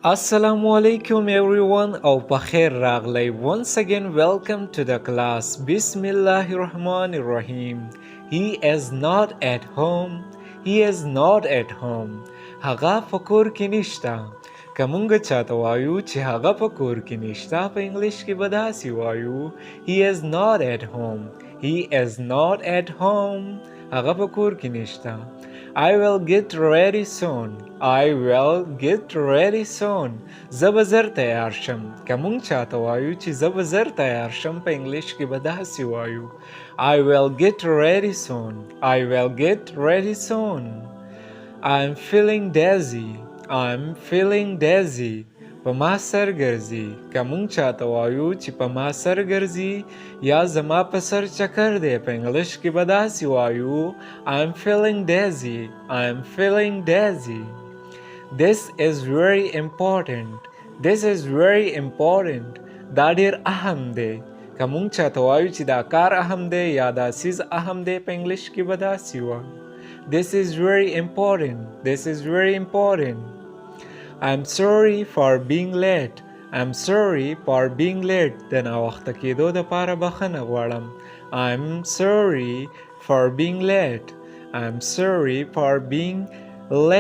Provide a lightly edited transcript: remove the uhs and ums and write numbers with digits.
Assalamu alaikum everyone او بخیر راغلی. Once again welcome to the class. Bismillahir Rahmanir Rahim. He is not at home. He is not at home. هغه په کور کې نشته. که مونږ چاته وایو چې هغه په کور کې نشته په انګلیش کې به داسې وایو He is not at home. He is not at home. هغه په کور کې نشته. I will get ready soon. I will get ready soon. زه به زر تیار شم. که مونږ چاته وایو چې زه به زر تیار شم په انګلیش کې به داسې وایو I will get ready soon. I will get ready soon. I'm feeling dizzy. I'm feeling dizzy. په ما سر ګرځي. که مونږ چاته وایو چې په ما سر ګرځي یا زما په سر چکر دی په انګلیش کې به داسې وایو I'm feeling dizzy. I'm feeling dizzy. This is very important. This is very important. دا ډیر اهم دی. که مونږ چاته وایو چې دا کار اهم دی یا دا سیز اهم دی په انګلیش کې به داسې وایو This is very important. This is very important. I'm sorry for being late. I'm sorry for being late. د ناوخته کېدو دپاره بخښنه غواړم. I'm sorry for being late. I'm sorry for being late.